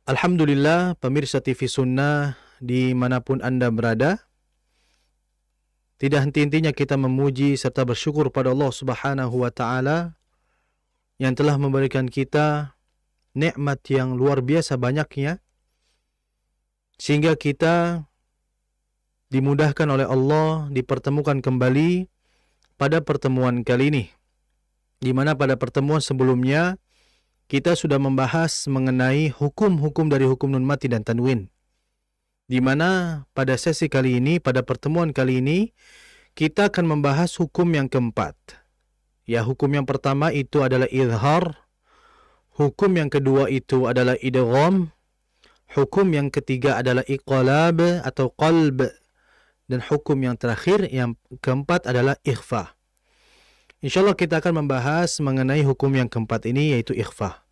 Alhamdulillah, pemirsa TV Sunnah dimanapun Anda berada, tidak henti-hentinya kita memuji serta bersyukur pada Allah Subhanahu wa Ta'ala yang telah memberikan kita nikmat yang luar biasa banyaknya, sehingga kita dimudahkan oleh Allah dipertemukan kembali pada pertemuan kali ini, di mana pada pertemuan sebelumnya kita sudah membahas mengenai hukum-hukum dari hukum nun mati dan tanwin. Di mana pada sesi kali ini, pada pertemuan kali ini, kita akan membahas hukum yang keempat. Ya, hukum yang pertama itu adalah izhar. Hukum yang kedua itu adalah idgham. Hukum yang ketiga adalah iqlab atau qalb. Dan hukum yang terakhir, yang keempat adalah ikhfa. InsyaAllah kita akan membahas mengenai hukum yang keempat ini, yaitu ikhfa.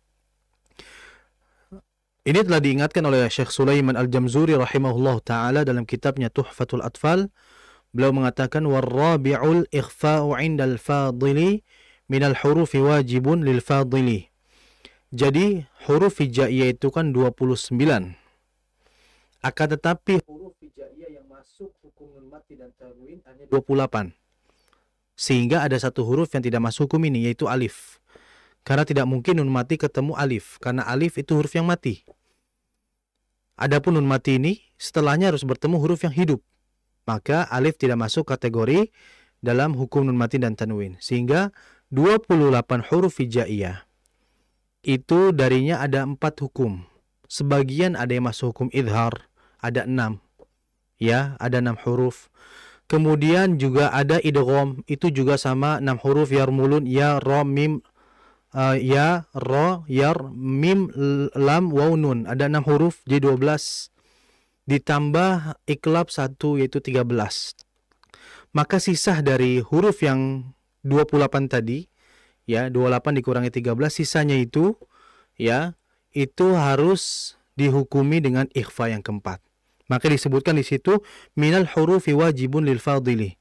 Ini telah diingatkan oleh Syekh Sulaiman Al-Jamzuri rahimahullah ta'ala dalam kitabnya Tuhfatul Atfal. Beliau mengatakan, وَالرَّابِعُ الْإِخْفَاءُ عِنْدَ الْفَاضِلِ مِنَ الْحُرُوفِ وَاجِبٌ لِلْفَاضِلِ. Jadi huruf hijaiyah itu kan 29. Akan tetapi huruf hijaiyah yang masuk hukum nun mati dan tanwin hanya 28. Sehingga ada satu huruf yang tidak masuk hukum ini, yaitu alif. Karena tidak mungkin nun mati ketemu alif, karena alif itu huruf yang mati. Adapun nun mati ini setelahnya harus bertemu huruf yang hidup. Maka alif tidak masuk kategori dalam hukum nun mati dan tanwin. Sehingga 28 huruf hijaiyah itu darinya ada 4 hukum. Sebagian ada yang masuk hukum idhar, ada 6. Ya, ada 6 huruf. Kemudian juga ada idgham, itu juga sama 6 huruf, yarmulun, ya, ra, mim, ya, ra, yar, mim, lam, waw, nun. Ada 6 huruf, jadi 12. Ditambah iklab 1, yaitu 13. Maka sisa dari huruf yang 28 tadi, ya, 28 dikurangi 13, sisanya itu, ya, itu harus dihukumi dengan ikhfa yang keempat. Maka disebutkan di situ minal hurufi wajibun lil fadili,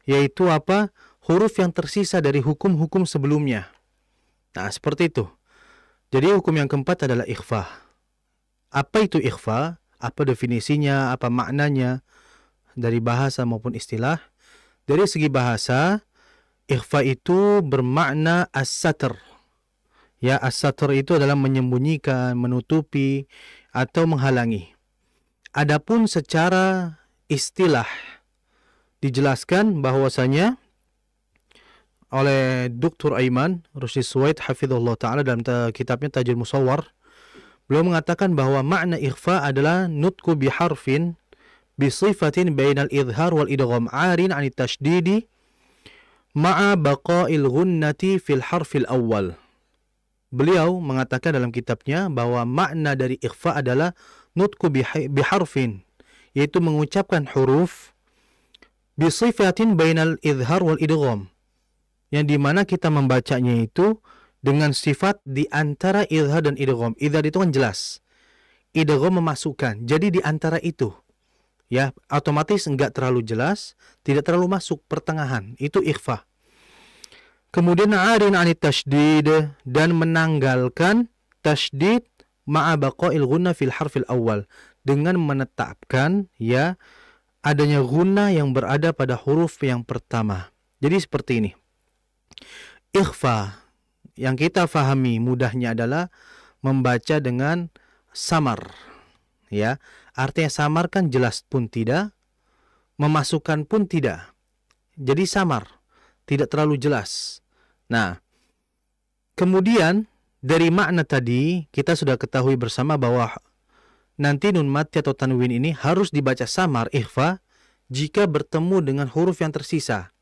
yaitu apa? Huruf yang tersisa dari hukum-hukum sebelumnya. Nah, seperti itu. Jadi hukum yang keempat adalah ikhfa. Apa itu ikhfa? Apa definisinya? Apa maknanya? Dari bahasa maupun istilah. Dari segi bahasa, ikhfa itu bermakna as-satr. Ya, as-satr itu adalah menyembunyikan, menutupi, atau menghalangi. Adapun secara istilah dijelaskan bahwasanya oleh Dr. Aiman Rusdi Suwaid hafizahullah ta'ala dalam kitabnya Tajul Musawwar. Beliau mengatakan bahwa makna ikhfa adalah nutku biharfin bisifatin bainal idhar wal idgham 'arin 'anit tashdidi ma'a baqa'il ghunnati fil harfil awal. Beliau mengatakan dalam kitabnya bahwa makna dari ikhfa adalah nutku biharfin, yaitu mengucapkan huruf bisifatin bainal idhar wal idgham, yang dimana kita membacanya itu dengan sifat di antara idhar dan idgham. Idhar itu kan jelas, idgham memasukkan, jadi di antara itu, ya, otomatis enggak terlalu jelas, tidak terlalu masuk, pertengahan, itu ikhfa. Kemudian arin anit tashdid, dan menanggalkan tashdid ma'a baqa'il ghunna fil harfil awal, dengan menetapkan, ya, adanya ghunna yang berada pada huruf yang pertama. Jadi seperti ini. Ikhfa yang kita fahami mudahnya adalah membaca dengan samar. Ya, artinya samar kan jelas pun tidak, memasukkan pun tidak. Jadi samar, tidak terlalu jelas. Nah, kemudian dari makna tadi kita sudah ketahui bersama bahwa nanti nun mati atau tanwin ini harus dibaca samar, ikhfa, jika bertemu dengan huruf yang tersisa.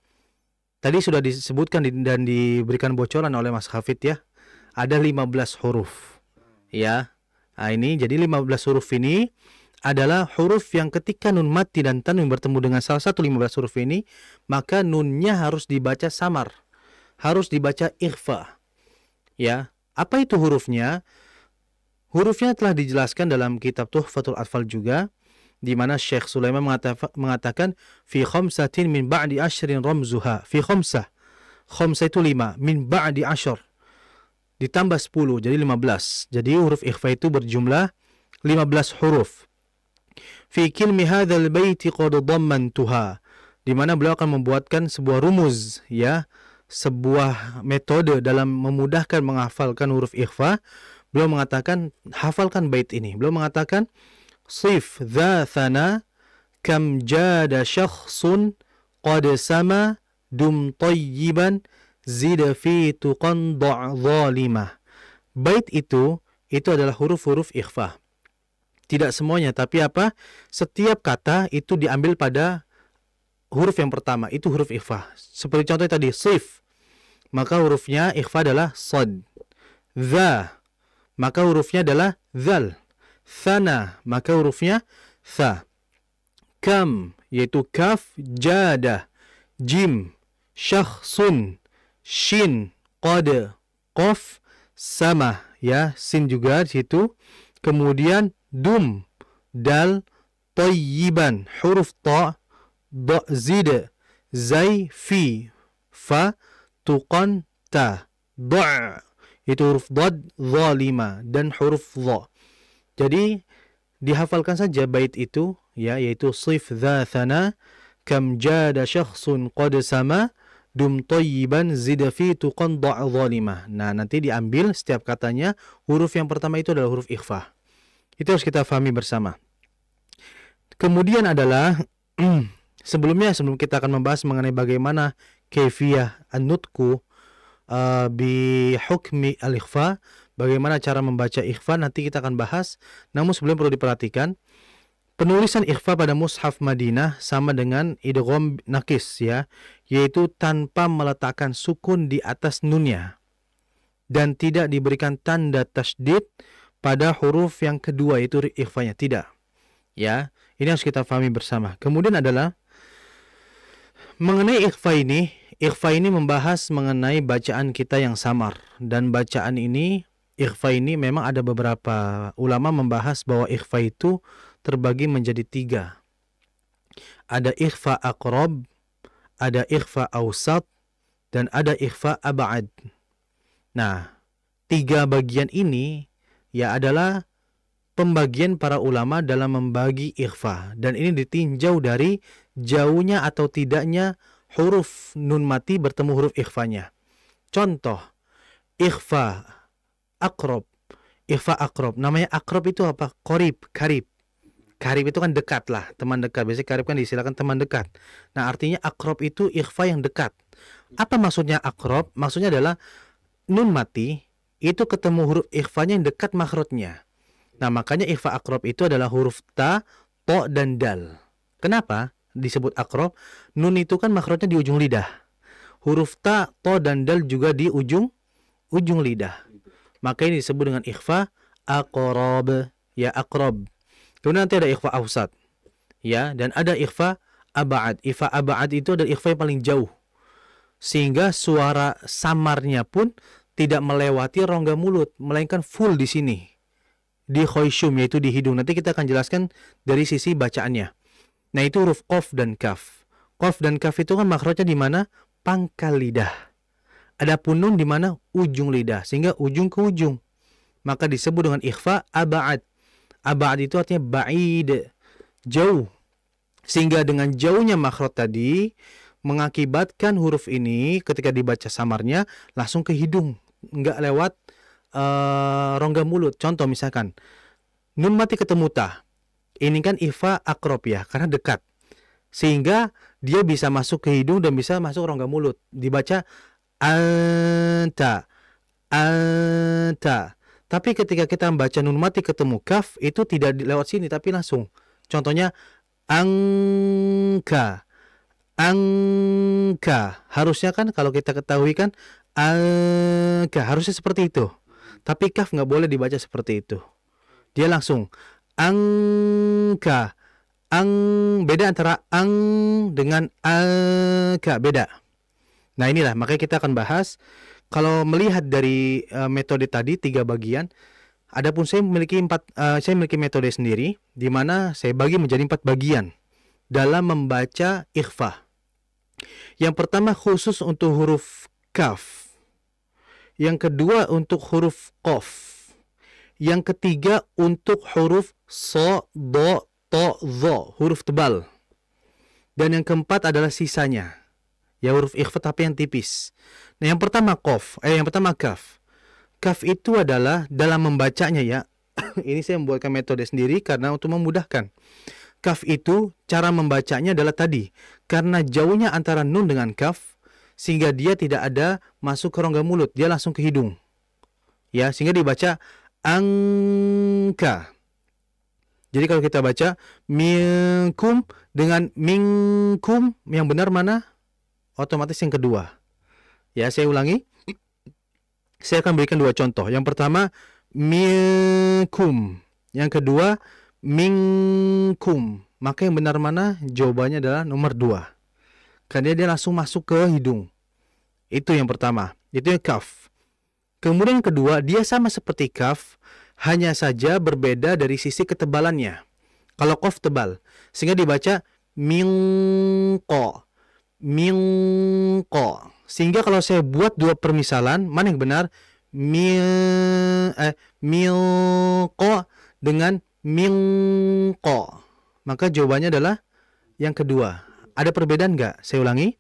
Tadi sudah disebutkan dan diberikan bocoran oleh Mas Hafid, ya. Ada 15 huruf. Ya. Nah, ini jadi 15 huruf ini adalah huruf yang ketika nun mati dan tanwin bertemu dengan salah satu 15 huruf ini, maka nunnya harus dibaca samar. Harus dibaca ikhfa. Ya. Apa itu hurufnya? Hurufnya telah dijelaskan dalam kitab Tuhfatul Atfal juga, di mana Syekh Sulaiman mengatakan fi khamsatin min ba'di asyrin ramzuha. Fi khamsah. Khamsah itu 5, min ba'di asyr. Ditambah 10 jadi 15. Jadi huruf ikhfa itu berjumlah 15 huruf. Fi kilmi hadzal baiti qad dhammantuha, di mana beliau akan membuatkan sebuah rumus, ya, sebuah metode dalam memudahkan menghafalkan huruf ikhfa. Beliau mengatakan, hafalkan bait ini. Beliau mengatakan, sif dha thana kam jada syakhsun qad sama dum tayyiban zid fi tuqan zalimah. Bait itu adalah huruf-huruf ikhfa. Tidak semuanya, tapi apa? Setiap kata itu diambil pada huruf yang pertama, itu huruf ikhfa. Seperti contohnya tadi, sif, maka hurufnya ikhfa adalah sad. Dha, maka hurufnya adalah zal. Thana, maka hurufnya tha. Kam, yaitu kaf, jada, jim, syakhsun, shin, qad, qaf, sama, ya, sin juga di situ. Kemudian dum, dal, tayyiban, huruf ta, da, zid, zai, fi, fa, tuqan, ta, da, itu huruf dad, zalima, dan huruf dha. Jadi dihafalkan saja bait itu, ya, yaitu sif dha thana kam jada syakhsun qad sama dum tayyiban zid fi tuqan da zalima. Nah, nanti diambil setiap katanya, huruf yang pertama itu adalah huruf ikhfa. Itu harus kita fahami bersama. Kemudian adalah sebelum kita akan membahas mengenai bagaimana kaifiyah an-nutqu bi hukmi al-ikhfa, bagaimana cara membaca ikhfa, nanti kita akan bahas. Namun sebelum perlu diperhatikan, penulisan ikhfa pada mushaf Madinah sama dengan idgham nakis, ya, yaitu tanpa meletakkan sukun di atas nunnya dan tidak diberikan tanda tasydid pada huruf yang kedua, itu ikhfanya, tidak. Ya, ini harus kita pahami bersama. Kemudian adalah mengenai ikhfa ini membahas mengenai bacaan kita yang samar, dan bacaan ini, ikhfa ini memang ada beberapa ulama membahas bahwa ikhfa itu terbagi menjadi 3. Ada ikhfa aqrab, ada ikhfa awsat, dan ada ikhfa ab'ad. Nah, 3 bagian ini ya adalah pembagian para ulama dalam membagi ikhfa, dan ini ditinjau dari jauhnya atau tidaknya huruf nun mati bertemu huruf ikhfanya. Contoh, ikhfa aqrab. Ikhfa aqrab, namanya aqrab itu apa? Qarib, karib. Karib itu kan dekat lah, teman dekat. Biasanya karib kan disilakan teman dekat. Nah, artinya aqrab itu ikhfa yang dekat. Apa maksudnya aqrab? Maksudnya adalah nun mati itu ketemu huruf ikhfanya yang dekat makhrajnya. Nah, makanya ikhfa aqrab itu adalah huruf ta, to, dan dal. Kenapa disebut aqrab? Nun itu kan makhrajnya di ujung lidah. Huruf ta, to, dan dal juga di ujung lidah. Maka ini disebut dengan ikhfa aqrab, ya, aqrab. Kemudian nanti ada ikhfa awsat, ya, dan ada ikhfa ab'ad. Ikhfa ab'ad itu adalah ikhfa yang paling jauh, sehingga suara samarnya pun tidak melewati rongga mulut, melainkan full di sini, di khoisyum, yaitu di hidung. Nanti kita akan jelaskan dari sisi bacaannya. Nah, itu huruf qaf dan kaf. Qaf dan kaf itu kan makhrajnya di mana? Pangkal lidah. Adapun nun di mana? Ujung lidah, sehingga ujung ke ujung. Maka disebut dengan ikhfa ab'ad. Ab'ad itu artinya ba'id, jauh. Sehingga dengan jauhnya makhraj tadi mengakibatkan huruf ini ketika dibaca samarnya langsung ke hidung, nggak lewat rongga mulut. Contoh misalkan nun mati ketemu ta, ini kan ikhfa aqrab, ya, karena dekat, sehingga dia bisa masuk ke hidung dan bisa masuk rongga mulut. Dibaca anta, anta. Tapi ketika kita membaca nun mati ketemu kaf, itu tidak lewat sini tapi langsung. Contohnya angka, angka. Harusnya kan kalau kita ketahui kan angka, harusnya seperti itu. Tapi kaf nggak boleh dibaca seperti itu. Dia langsung angka, beda antara ang dengan angka, beda. Nah, inilah makanya kita akan bahas. Kalau melihat dari metode tadi 3 bagian, adapun saya memiliki metode sendiri di mana saya bagi menjadi 4 bagian dalam membaca ikhfa. Yang pertama khusus untuk huruf kaf. Yang kedua untuk huruf qaf. Yang ketiga untuk huruf so, do, to, zo, huruf tebal. Dan yang keempat adalah sisanya. Ya huruf ikhfa tapi yang tipis. Nah, yang pertama kaf. Kaf itu adalah dalam membacanya ya. Ini saya membuatkan metode sendiri karena untuk memudahkan. Kaf itu cara membacanya adalah tadi. Karena jauhnya antara nun dengan kaf, sehingga dia tidak ada masuk ke rongga mulut. Dia langsung ke hidung. Ya, sehingga dibaca angka. Jadi kalau kita baca minkum dengan minkum, yang benar mana? Otomatis yang kedua. Ya, saya ulangi. Saya akan berikan dua contoh. Yang pertama, minkum. Yang kedua, minkum. Maka yang benar mana? Jawabannya adalah nomor 2. Karena dia langsung masuk ke hidung. Itu yang pertama. Itu yang kaf. Kemudian yang kedua, dia sama seperti kaf, hanya saja berbeda dari sisi ketebalannya. Kalau qaf tebal, sehingga dibaca minqo. Minqo. Sehingga kalau saya buat dua permisalan, mana yang benar? Minqo dengan minqo. Maka jawabannya adalah yang kedua. Ada perbedaan nggak? Saya ulangi.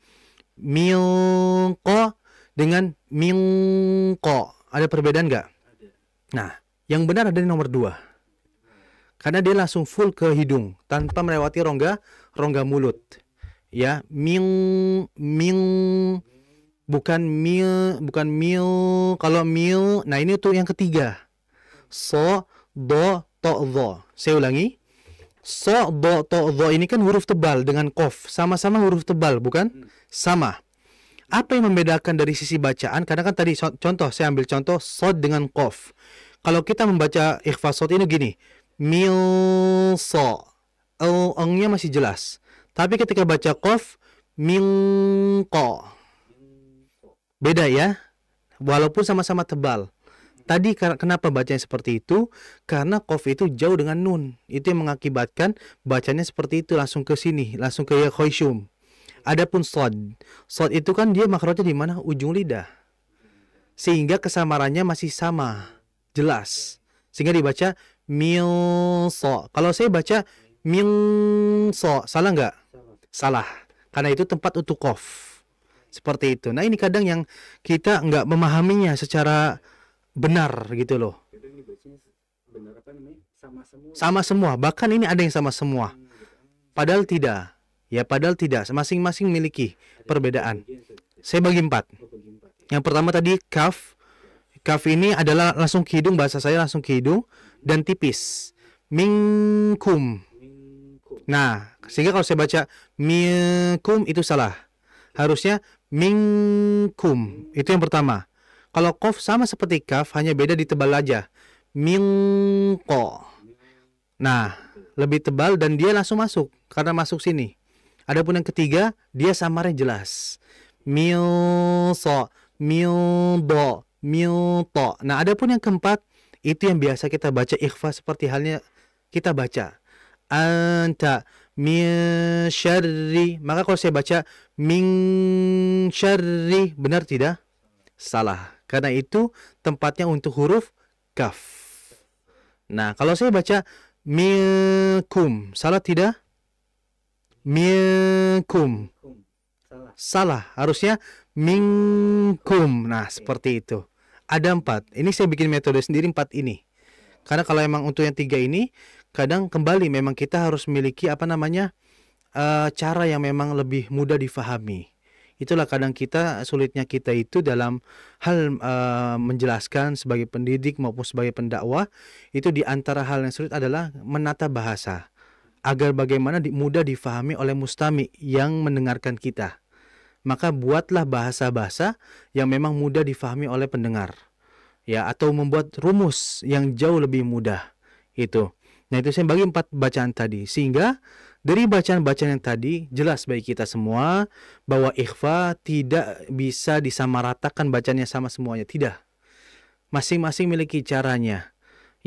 Minqo dengan minqo. Ada perbedaan nggak? Nah, yang benar ada di nomor 2. Karena dia langsung full ke hidung tanpa melewati rongga mulut. Ya, bukan mil. Kalau mil, nah ini untuk yang ketiga. So, do, to, zo. Saya ulangi. So, do, to, zo ini kan huruf tebal dengan qaf. Sama-sama huruf tebal, bukan? Sama. Apa yang membedakan dari sisi bacaan? Karena kan tadi contoh, saya ambil contoh sod dengan qaf. Kalau kita membaca ikhfa sod ini gini. Mil, so. Eng-nya masih jelas. Tapi ketika baca qaf, minqo. Beda ya. Walaupun sama-sama tebal. Tadi kenapa bacanya seperti itu? Karena qaf itu jauh dengan nun. Itu yang mengakibatkan bacanya seperti itu. Langsung ke sini. Langsung ke ya khoisyum. Adapun sod. Sod itu kan dia makrotnya di mana? Ujung lidah. Sehingga kesamarannya masih sama. Jelas. Sehingga dibaca milso. Kalau saya baca milso, salah nggak? Salah. Karena itu tempat untuk qaf. Seperti itu. Nah, ini kadang yang kita nggak memahaminya secara benar gitu loh. Sama semua. Bahkan ini ada yang sama semua. Padahal tidak. Ya, padahal tidak. Masing-masing memiliki perbedaan. Saya bagi 4. Yang pertama tadi kaf. Kaf ini adalah langsung ke hidung, bahasa saya langsung ke hidung dan tipis. Minkum. Nah, sehingga kalau saya baca minkum itu salah. Harusnya minkum. Itu yang pertama. Kalau qaf sama seperti kaf, hanya beda di tebal aja. Minqo. Nah, lebih tebal dan dia langsung masuk karena masuk sini. Adapun yang ketiga, dia samarnya jelas. Milso, mildo, milto. Nah, adapun yang keempat, itu yang biasa kita baca ikhfa seperti halnya kita baca. Anta min syarri. Maka kalau saya baca min syarri, benar tidak? Salah. Karena itu tempatnya untuk huruf kaf. Nah, kalau saya baca minkum, salah tidak? Minkum. Salah. Harusnya minkum. Nah, seperti itu. Ada 4. Ini saya bikin metode sendiri 4 ini. Karena kalau emang untuk yang 3 ini, kadang kembali memang kita harus memiliki cara yang memang lebih mudah difahami. Itulah kadang sulitnya kita itu dalam hal menjelaskan sebagai pendidik maupun sebagai pendakwah. Itu di antara hal yang sulit adalah menata bahasa. Agar bagaimana mudah difahami oleh mustami yang mendengarkan kita. Maka buatlah bahasa-bahasa yang memang mudah difahami oleh pendengar. Ya, atau membuat rumus yang jauh lebih mudah. Itu. Nah, itu saya bagi 4 bacaan tadi. Sehingga dari bacaan-bacaan yang tadi jelas bagi kita semua bahwa ikhfa tidak bisa disamaratakan bacanya sama semuanya. Tidak. Masing-masing memiliki caranya.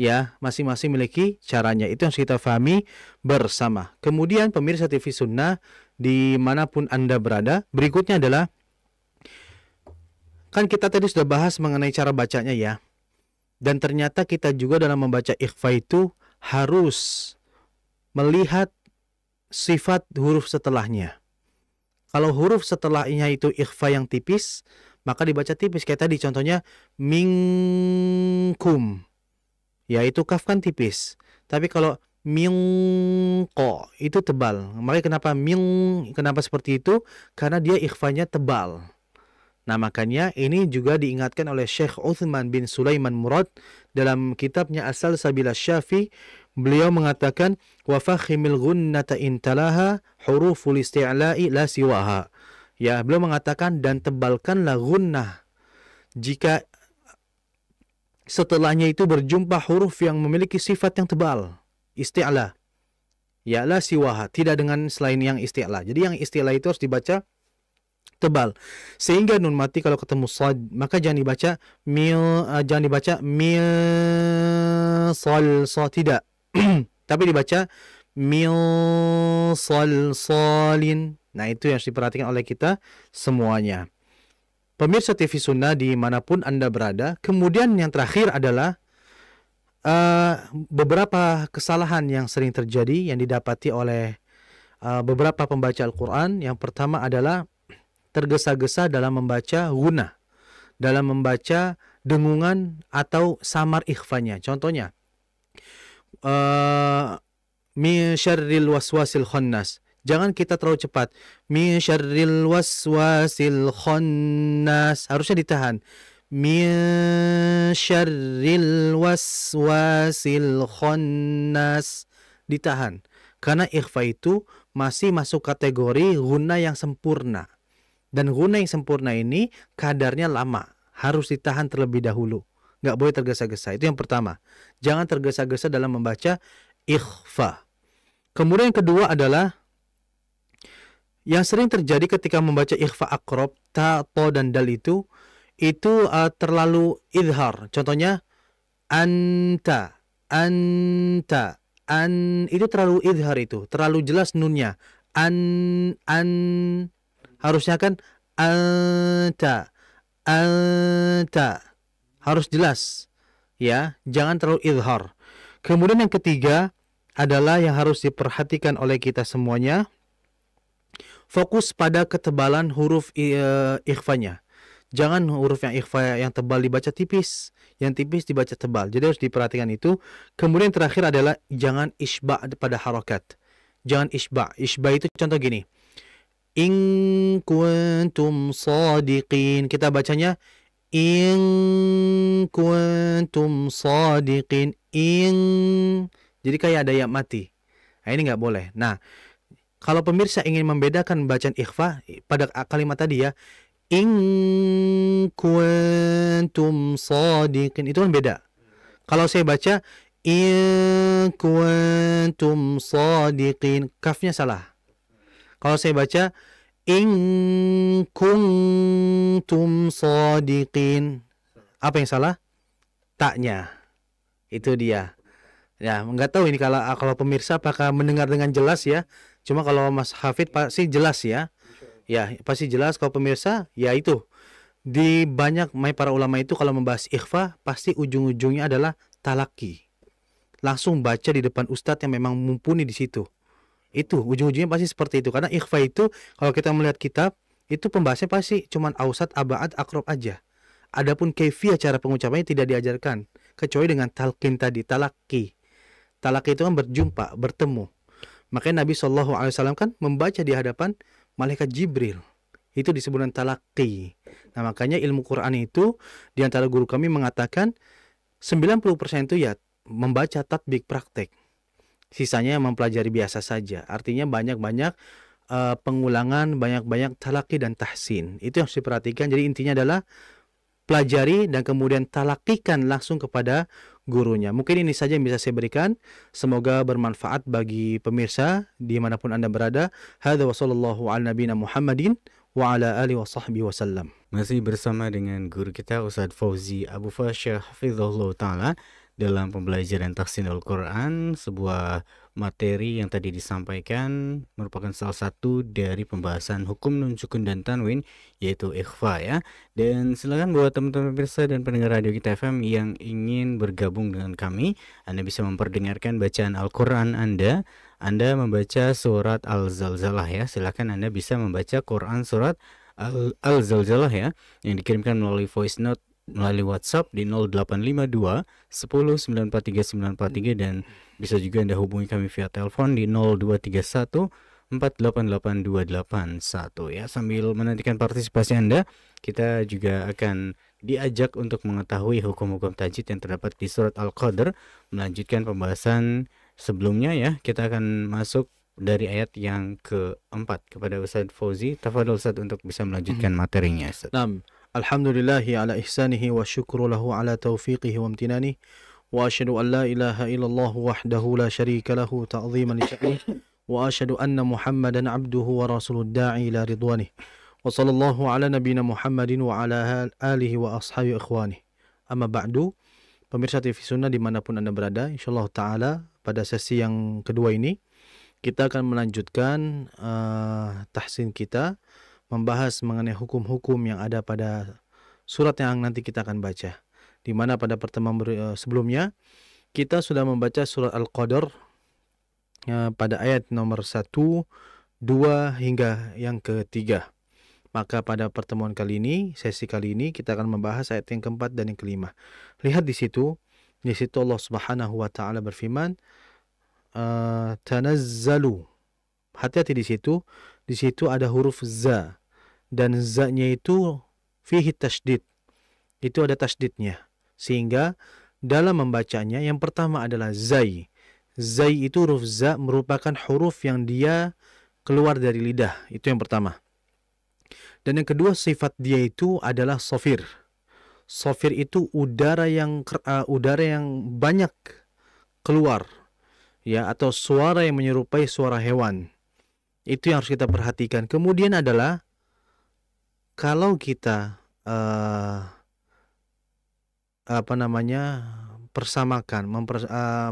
Ya, masing-masing memiliki caranya. Itu yang kita pahami bersama. Kemudian pemirsa TV Sunnah dimanapun Anda berada, berikutnya adalah kan kita tadi sudah bahas mengenai cara bacanya ya. Dan ternyata kita juga dalam membaca ikhfa itu harus melihat sifat huruf setelahnya. Kalau huruf setelahnya itu ikhfa yang tipis, maka dibaca tipis. Kayak tadi contohnya minkum, yaitu kaf kan tipis. Tapi kalau minko itu tebal. Makanya kenapa seperti itu? Karena dia ikhfanya tebal. Nah, makanya ini juga diingatkan oleh Syekh Uthman bin Sulaiman Murad dalam kitabnya Asal Sabila Syafi. Beliau mengatakan wa fakhimil gunnata intalaha huruful isti'la'i la siwaha. Ya, beliau mengatakan dan tebalkanlah gunnah jika setelahnya itu berjumpa huruf yang memiliki sifat yang tebal, isti'la. Ya, la siwaha, tidak dengan selain yang isti'la. Jadi yang isti'la itu harus dibaca tebal. Sehingga nun mati kalau ketemu sad, maka jangan dibaca mil sol tidak. Tapi dibaca mil sol solin. Nah, itu yang harus diperhatikan oleh kita semuanya. Pemirsa TV Sunnah dimanapun Anda berada. Kemudian yang terakhir adalah beberapa kesalahan yang sering terjadi yang didapati oleh beberapa pembaca Al-Quran. Yang pertama adalah tergesa-gesa dalam membaca gunnah, dalam membaca dengungan atau samar ikhfanya. Contohnya, min syarril waswasil khannas. Jangan kita terlalu cepat. Min syarril waswasil khannas. Harusnya ditahan. Min syarril waswasil khannas. Ditahan. Karena ikhfa itu masih masuk kategori gunnah yang sempurna. Dan gunnah yang sempurna ini kadarnya lama. Harus ditahan terlebih dahulu. Nggak boleh tergesa-gesa. Itu yang pertama. Jangan tergesa-gesa dalam membaca ikhfa. Kemudian yang kedua adalah yang sering terjadi ketika membaca ikhfa aqrab, ta, to, dan dal itu terlalu idhar. Contohnya anta, itu terlalu idhar itu. Terlalu jelas nunnya. Harusnya kan anta harus jelas, ya, jangan terlalu idhar. Kemudian yang ketiga adalah yang harus diperhatikan oleh kita semuanya, fokus pada ketebalan huruf ikhfanya. Jangan huruf yang ikhfa yang tebal dibaca tipis, yang tipis dibaca tebal. Jadi harus diperhatikan itu. Kemudian terakhir adalah jangan isba pada harakat. Jangan isba. Isba itu contoh gini. In kuntum sadiqin. Kita bacanya in kuntum sadiqin. Jadi kayak ada yang mati. Nah, ini nggak boleh. Nah, kalau pemirsa ingin membedakan bacaan ikhfa pada kalimat tadi ya, in kuntum sadiqin, itu kan beda. Kalau saya baca in kuntum sadiqin, kafnya salah. Kalau saya baca in kuntum shadiqin, apa yang salah? Taknya. Itu dia. Ya, nggak tahu ini kalau pemirsa apakah mendengar dengan jelas ya. Cuma kalau Mas Hafid pasti jelas ya. Ya, pasti jelas. Kalau pemirsa, ya itu. Di banyak para ulama itu kalau membahas ikhfa, pasti ujung-ujungnya adalah talaki. Langsung baca di depan ustadz yang memang mumpuni di situ. Itu ujung-ujungnya pasti seperti itu. Karena ikhfa itu kalau kita melihat kitab itu pembahasannya pasti cuman ausat, abad, akrob aja. Adapun kaifiyah cara pengucapannya tidak diajarkan kecuali dengan talqin tadi, talaki. Talaki itu kan berjumpa, bertemu. Makanya Nabi SAW kan membaca di hadapan malaikat Jibril. Itu disebut dengan talaki. Nah, makanya ilmu Quran itu di antara guru kami mengatakan 90% itu ya membaca tatbik praktek. Sisanya mempelajari biasa saja. Artinya banyak-banyak pengulangan, banyak-banyak talaki dan tahsin. Itu yang harus diperhatikan. Jadi intinya adalah pelajari dan kemudian talakikan langsung kepada gurunya. Mungkin ini saja yang bisa saya berikan. Semoga bermanfaat bagi pemirsa dimanapun Anda berada. Hadza wa sallallahu ala nabiyina Muhammadin wa ala alihi wa sahbihi wasallam. Masih bersama dengan guru kita Ustaz Fauzi Abu Fasyah Hafizahullah Ta'ala dalam pembelajaran tahsinul Quran, sebuah materi yang tadi disampaikan merupakan salah satu dari pembahasan hukum nun sukun dan tanwin, yaitu ikhfa ya. Dan silakan buat teman-teman pemirsa dan pendengar radio kita FM yang ingin bergabung dengan kami, Anda bisa memperdengarkan bacaan Al-Quran Anda membaca surat Al-Zalzalah ya. Silakan Anda bisa membaca Quran surat Al-Zalzalah ya, yang dikirimkan melalui voice note melalui WhatsApp di 0852 10 943 943, dan bisa juga Anda hubungi kami via telepon di 0231 488281 ya. Sambil menantikan partisipasi Anda, kita juga akan diajak untuk mengetahui hukum-hukum tajwid yang terdapat di surat Al-Qadr. Melanjutkan pembahasan sebelumnya ya, kita akan masuk dari ayat yang keempat kepada Ustadz Fauzi. Tafadhol Ustadz untuk bisa melanjutkan materinya Ustadz. Naam. Alhamdulillahi ala ihsanihi wa syukru lahu ala taufiqihi wa amtinanihi wa asyhadu an la ilaha illallah wahdahu la syarika lahu ta'ziman li sya'nihi wa asyhadu anna Muhammadan abduhu wa rasuluh da'i ila ridwanih wa sallallahu ala nabiyyina Muhammadin wa ala alihi wa ashabi ikhwanih. Amma ba'du, pemirsa TV Sunnah dimanapun Anda berada, insyaallah ta'ala pada sesi yang kedua ini kita akan melanjutkan tahsin kita, membahas mengenai hukum-hukum yang ada pada surat yang nanti kita akan baca. Di mana pada pertemuan sebelumnya kita sudah membaca surat Al-Qadr pada ayat nomor 1, 2 hingga yang ketiga. Maka pada pertemuan kali ini, sesi kali ini kita akan membahas ayat yang keempat dan yang kelima. Lihat di situ Allah Subhanahu wa taala berfirman, tanazzalu. Hati-hati di situ ada huruf za, dan za-nya itu fihi tasydid. Itu ada tasydidnya. Sehingga dalam membacanya yang pertama adalah zai. Zai itu huruf za merupakan huruf yang dia keluar dari lidah. Itu yang pertama. Dan yang kedua, sifat dia itu adalah sofir. Sofir itu udara yang banyak keluar, ya, atau suara yang menyerupai suara hewan. Itu yang harus kita perhatikan. Kemudian adalah kalau kita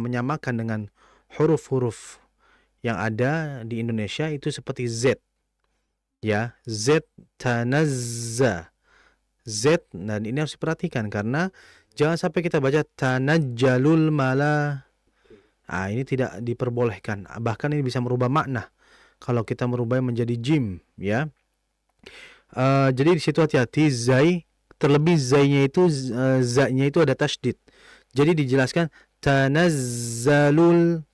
menyamakan dengan huruf-huruf yang ada di Indonesia, itu seperti Z, ya, Z, tanazza, Z. Dan ini harus diperhatikan karena jangan sampai kita baca tanajjalul mala. Ini tidak diperbolehkan. Bahkan ini bisa merubah makna kalau kita merubah menjadi jim, ya. Jadi di situ hati-hati, zai, terlebih zainya itu za-nya itu ada tasydid. Jadi dijelaskan tanazzalul,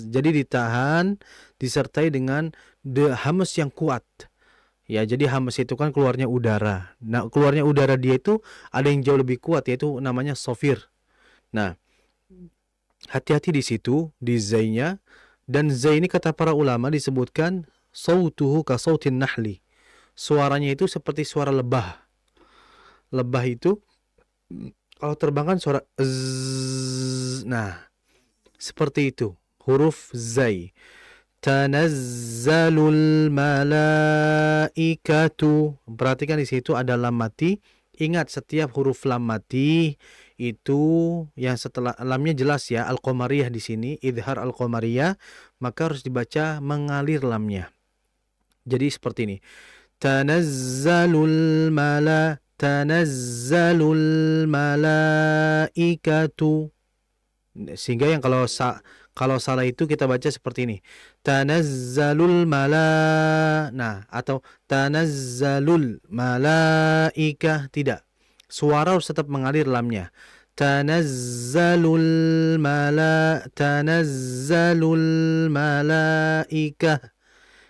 jadi ditahan disertai dengan hamas yang kuat. Ya, jadi hamas itu kan keluarnya udara. Nah, keluarnya udara dia itu ada yang jauh lebih kuat, yaitu namanya sofir. Nah, hati-hati di situ, di zainya. Dan zai ini kata para ulama disebutkan sautuhu ka sautin nahli. Suaranya itu seperti suara lebah. Lebah itu kalau terbang kan suara zzz. Nah, seperti itu huruf zai. Tanazzalul malaikatu. Perhatikan di situ ada lam mati. Ingat, setiap huruf lam mati itu yang setelah lamnya jelas ya, al-qamariyah di sini, idhar al-qamariyah, maka harus dibaca mengalir lamnya. Jadi seperti ini. Tanazzalul malaikatu. Sehingga yang kalau salah itu kita baca seperti ini. Tanazzalul nah, atau tanazzalul malaikah, tidak. Suara harus tetap mengalir lamnya. Tanazzalul malaikah.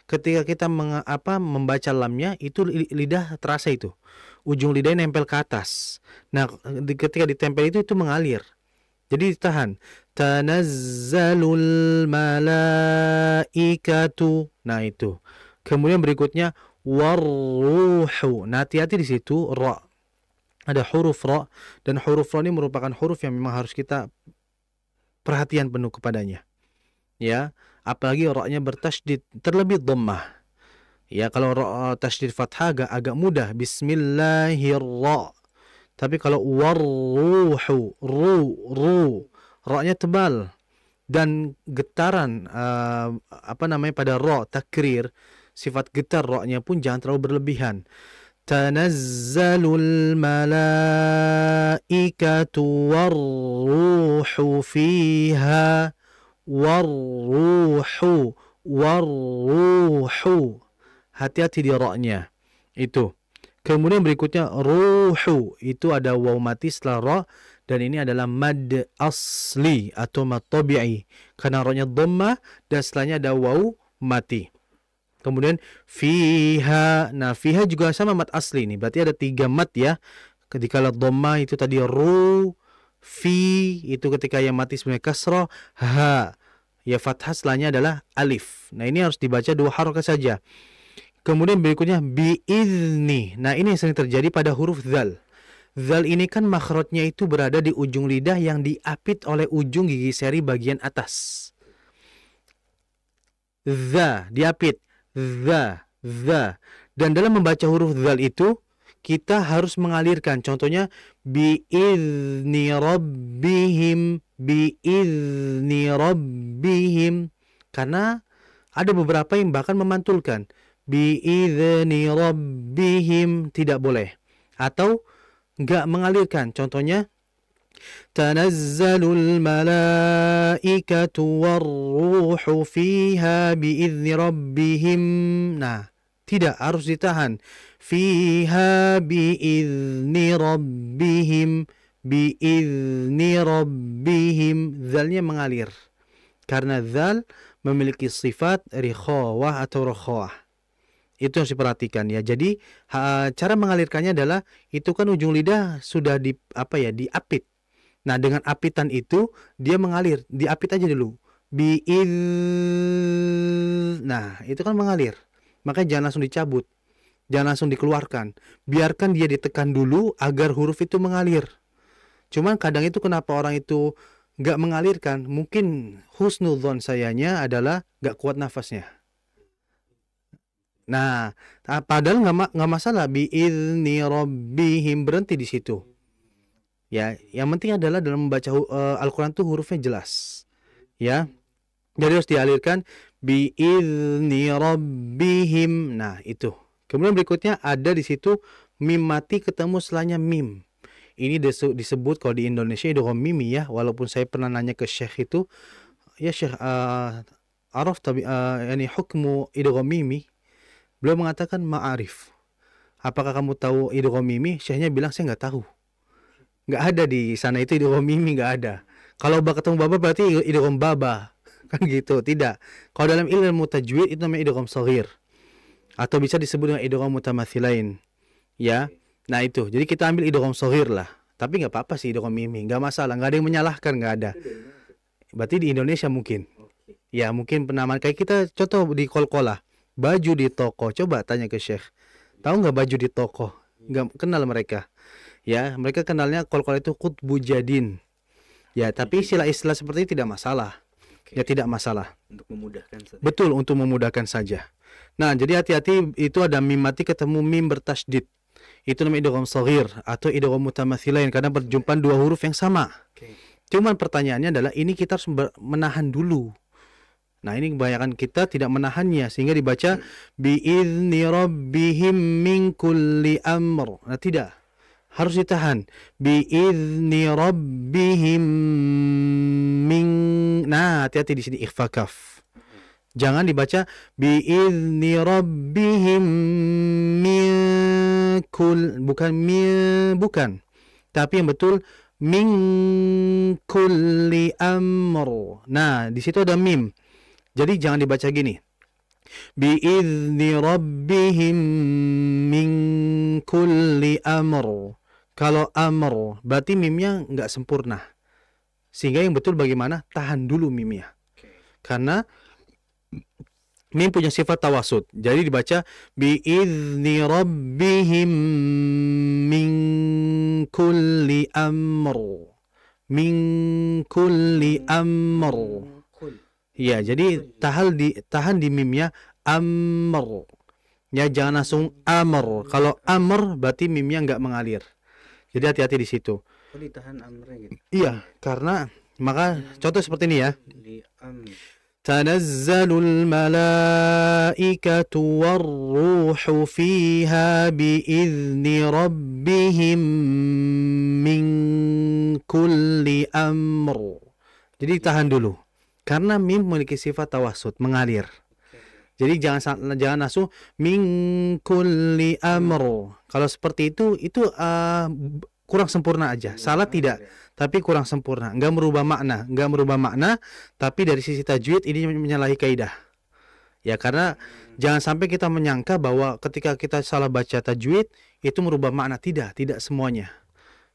Ketika kita membaca lamnya, itu lidah terasa itu. Ujung lidahnya nempel ke atas. Nah, ketika ditempel itu mengalir. Jadi ditahan. Tanazzalul malaikatu. Nah, itu. Kemudian berikutnya warruhu. Nah, hati-hati di situ ra. Ada huruf ra, dan huruf ra ini merupakan huruf yang memang harus kita perhatian penuh kepadanya. Ya, apalagi ra-nya bertasydid, terlebih dhammah. Ya, kalau ra tasydid fathah agak mudah. Bismillahirrahmanirrahim. Tapi kalau warruhu, ra-nya tebal dan getaran pada ra takrir, sifat getar ra-nya pun jangan terlalu berlebihan. Tanazzalul malaikatu warruhu fiha, warruhu, hati-hati di ra-nya itu. Kemudian berikutnya ruhu, itu ada waw mati setelah ra, dan ini adalah mad asli atau mad tabi'i karena ra-nya dhamma dan setelahnya ada waw mati. Kemudian fiha, nah fiha juga sama mad asli nih, berarti ada 3 mad ya. Ketika dhamma itu tadi ru, fi itu ketika yang mati sebenarnya kasrah, ha ya fathah setelahnya adalah alif. Nah ini harus dibaca 2 harakat saja. Kemudian berikutnya biizni. Nah ini yang sering terjadi pada huruf zal. Zal ini kan makhrajnya itu berada di ujung lidah yang diapit oleh ujung gigi seri bagian atas. Za diapit, za. Dan dalam membaca huruf zal itu kita harus mengalirkan. Contohnya biizni rabbihim, karena ada beberapa yang bahkan memantulkan biizni rabbihim, tidak boleh. Atau enggak mengalirkan. Contohnya tanazzalul malaikatu warruhu fiha biizni rabbihim. Nah, tidak, harus ditahan. Fiha biizni rabbihim, zalnya mengalir. Karena zal memiliki sifat rikhawah atau rokhawah. Itu harus diperhatikan ya. Jadi cara mengalirkannya adalah itu kan ujung lidah sudah diapit. Nah, dengan apitan itu dia mengalir, diapit aja dulu. Nah, itu kan mengalir. Makanya jangan langsung dicabut. Jangan langsung dikeluarkan. Biarkan dia ditekan dulu agar huruf itu mengalir. Cuman kadang itu kenapa orang itu nggak mengalirkan? Mungkin husnudzon sayanya adalah nggak kuat nafasnya. Nah, padahal nggak masalah. Biizni rabbihim, berhenti di situ. Ya, yang penting adalah dalam membaca Al-Quran tuh hurufnya jelas. Ya, jadi harus dialirkan biizni rabbihim. Nah, itu. Kemudian berikutnya ada di situ mim mati ketemu setelahnya mim. Ini disebut kalau di Indonesia idgham mimi ya. Walaupun saya pernah nanya ke Syekh itu, ya Syekh araf tapi yani hukmu idgham mimi. Beliau mengatakan ma'arif. Apakah kamu tahu idgham mimi? Syekhnya bilang saya nggak tahu. Nggak ada di sana itu idgham mimi, nggak ada. Kalau ketemu baba berarti idgham baba. Kan gitu, tidak. Kalau dalam ilmu tajwid itu namanya idgham shaghir. Atau bisa disebut dengan idgham mutamatsilain. Ya. Nah itu. Jadi kita ambil idgham shaghir lah. Tapi nggak apa-apa sih idgham mimi, nggak masalah, nggak ada yang menyalahkan, nggak ada. Berarti di Indonesia mungkin. Ya, mungkin penamaan kayak kita contoh di Qalqalah. Baju di toko, coba tanya ke Syekh. Tahu nggak baju di toko? Nggak kenal mereka. Ya, mereka kenalnya Qalqalah itu qutbu jadin. Ya, tapi istilah-istilah seperti ini tidak masalah. Ya, tidak masalah. Untuk memudahkan saja. Betul, untuk memudahkan saja. Nah, jadi hati-hati itu ada mim mati ketemu mim bertasydid. Itu namanya idgham shaghir atau idgham mutamatsilain karena berjumpaan 2 huruf yang sama. Cuman pertanyaannya adalah ini kita harus menahan dulu. Nah, ini kebanyakan kita tidak menahannya sehingga dibaca biizni rabbihim min kulli amr. Nah, tidak. Harus ditahan. Biizni rabbihim min. Nah, hati-hati di sini ikhfa kaf. Jangan dibaca biizni rabbihim min bukan. Tapi yang betul min kulli amr. Nah, di situ ada mim. Jadi jangan dibaca gini. Biizni rabbihim min kulli amr. Kalau amr berarti mimnya nggak sempurna. Sehingga yang betul bagaimana? Tahan dulu mimnya. Karena mim punya sifat tawasud. Jadi dibaca biizni rabbihim min kulli amr. Min kulli amr. Ya, jadi tahan di mimnya amr. Ya, jangan langsung amr. Kalau amr berarti mimnya nggak mengalir. Jadi hati-hati di situ. Oh, ditahan amrnya gitu. Iya, karena maka contoh seperti ini ya. Di am. تنزل الملائكة والروح فيها بإذن ربهم من كل أمر. Jadi tahan dulu. Karena mim memiliki sifat tawasud, mengalir. Jadi jangan langsung min kulli amr. Kalau seperti itu kurang sempurna aja. Salah tidak, tapi kurang sempurna. Enggak merubah makna, tapi dari sisi tajwid ini menyalahi kaidah. Ya, karena jangan sampai kita menyangka bahwa ketika kita salah baca tajwid itu merubah makna. Tidak semuanya.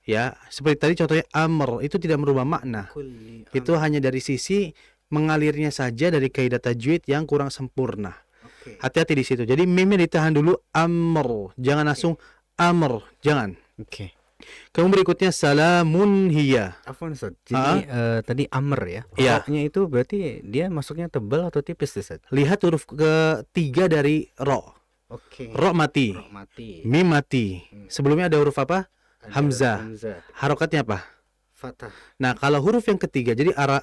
Ya, seperti tadi contohnya amr itu tidak merubah makna. Itu hanya dari sisi mengalirnya saja dari kaidah tajwid yang kurang sempurna. Hati-hati di situ. Jadi mimnya ditahan dulu, amr. Jangan langsung amr, jangan. Oke. Kemudian berikutnya salamun hiya. Afwan Ustaz. Jadi tadi amr ya. Iya. Ro-nya itu berarti dia masuknya tebal atau tipis Ustaz? Lihat huruf ketiga dari ro. Oke. Ro mati. Ro mati. Mim mati. Sebelumnya ada huruf apa? Ada Hamzah. Hamzah. Harokatnya apa? Fathah. Nah, kalau huruf yang ketiga, jadi ro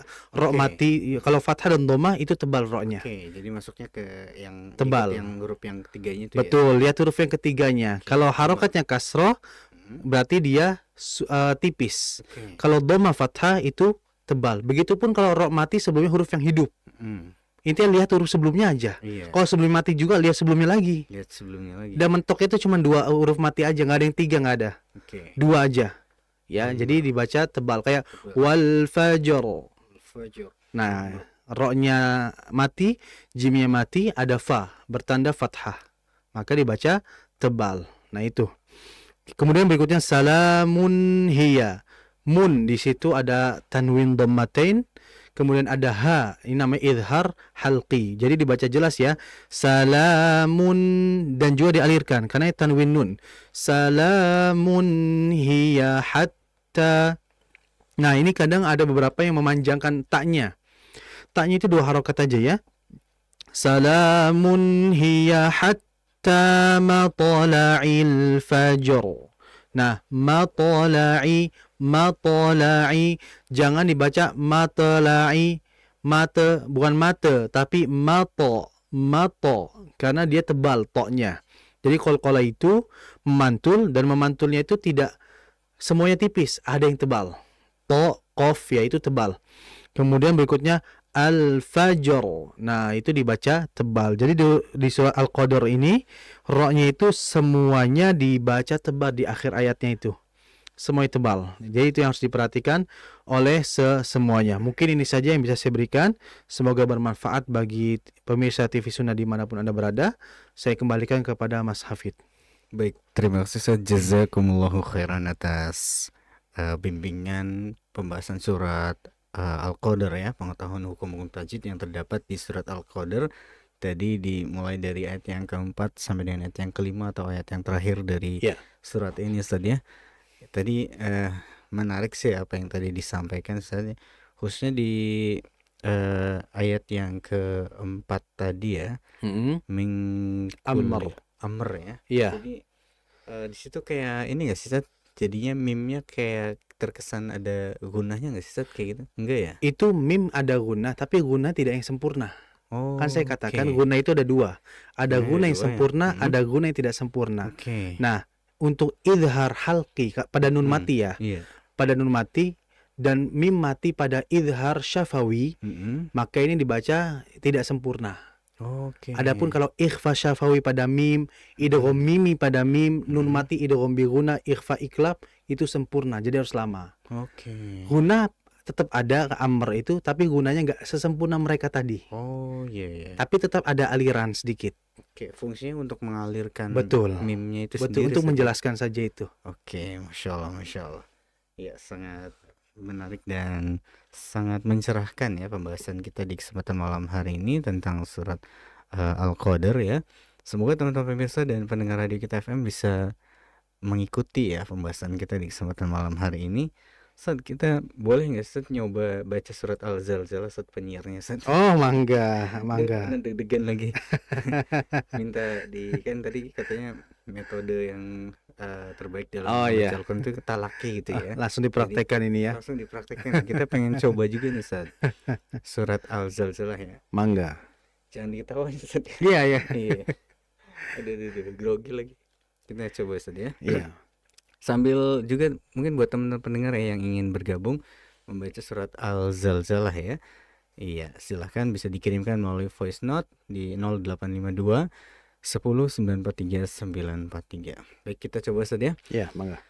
Oke. mati, kalau fathah dan dhamma itu tebal ro-nya. Oke, jadi masuknya ke yang Tebal. ikut yang huruf yang ketiganya itu ya. Betul, lihat huruf yang ketiganya. Kalau harokatnya kasroh, berarti dia tipis. Oke. Kalau dhamma fathah itu tebal. Begitupun kalau ro mati sebelumnya huruf yang hidup. Hmm. Intinya lihat huruf sebelumnya aja. Iya. Kalau sebelum mati juga lihat sebelumnya lagi. Lihat sebelumnya lagi. Dan mentoknya itu cuma 2 huruf mati aja, nggak ada yang 3, nggak ada. Oke. 2 aja. Ya, jadi dibaca tebal kayak Tebal. wal fajr. Fajr. Nah, ro-nya mati, jimnya mati, ada fa bertanda fathah. Maka dibaca tebal. Nah, itu. Kemudian berikutnya salamun hiya. Mun di situ ada tanwin dhammatain, kemudian ada ha, ini namanya idhar halqi. Jadi dibaca jelas ya. Salamun, dan juga dialirkan karena tanwin nun. Salamun hiya hatta. Nah, ini kadang ada beberapa yang memanjangkan taknya. Taknya itu 2 harokat aja ya. Salamun hiya hatta matla'il fajr. Nah, matla'in, jangan dibaca matla'i, bukan mate, tapi mato, karena dia tebal toknya. Jadi qalqalah itu memantul, dan memantulnya itu tidak semuanya tipis, ada yang tebal. To, qaf ya itu tebal. Kemudian berikutnya al-fajr. Nah, itu dibaca tebal. Jadi di surah Al-Qadr ini ro-nya itu semuanya dibaca tebal di akhir ayatnya itu. Semuanya tebal. Jadi itu yang harus diperhatikan oleh semuanya. Mungkin ini saja yang bisa saya berikan. Semoga bermanfaat bagi pemirsa TV Sunnah dimanapun Anda berada. Saya kembalikan kepada Mas Hafid. Baik, terima kasih Ustaz. Jazakumullahu khairan atas bimbingan pembahasan surat Al-Qadr ya, pengetahuan hukum-hukum tajwid yang terdapat di surat Al-Qadr. Tadi dimulai dari ayat yang keempat sampai dengan ayat yang kelima atau ayat yang terakhir dari surat ini Ustaz ya. Tadi menarik sih apa yang tadi disampaikan Ustaz, khususnya di ayat yang keempat tadi ya. Amr ya. Iya. Jadi di situ kayak ini nggak sih Ustaz? Jadinya mimnya kayak terkesan ada gunanya nggak sih Ustaz kayak gitu? Enggak ya? Itu mim ada guna, tapi guna tidak yang sempurna. Oh, Kan saya katakan oke. guna itu ada 2. Ada guna yang dua ya. sempurna, ada guna yang tidak sempurna. Oke. Nah, untuk idhar halqi pada nun mati ya. Iya. Pada nun mati dan mim mati pada idhar syafawi, maka ini dibaca tidak sempurna. Oke. Adapun kalau ikhfa syafawi pada mim, idgham mimi pada mim, nun mati idgham bi guna, ikhfa iklab itu sempurna. Jadi harus lama. Oke. Guna tetap ada amr itu, tapi gunanya nggak sesempurna mereka tadi. Oh iya. Tapi tetap ada aliran sedikit. Oke, fungsinya untuk mengalirkan Betul. mimnya itu Betul, sendiri. untuk Ustaz. menjelaskan saja itu. Oke, masya Allah. Ya, sangat menarik dan sangat mencerahkan ya pembahasan kita di kesempatan malam hari ini tentang surat Al-Qadr ya. Semoga teman-teman pemirsa dan pendengar radio kita FM bisa mengikuti ya pembahasan kita di kesempatan malam hari ini. Ustaz, kita boleh nggak Ustaz nyoba baca surat Al-Zalzalah Ustaz, penyiarnya Ustaz? Oh, mangga. Deg-degan lagi. Minta kan tadi katanya metode yang terbaik dalam Oh membaca iya. Al-Quran itu talaki gitu ya. Langsung Jadi dipraktekkan ini ya. langsung dipraktekkan. Kita pengen coba juga nih Ustaz. Surat Al-Zalzalah ya. Mangga. Jangan diketawain Ustaz. Iya ya. Iya. Aduh, grogi lagi. Kita coba Ustaz ya. Iya. Sambil juga mungkin buat teman-teman pendengar ya yang ingin bergabung membaca surat Al-Zalzalah ya. Iya, silahkan bisa dikirimkan melalui voice note di 0852 10 943 943. Baik, kita coba Ustaz ya. Iya, mangga.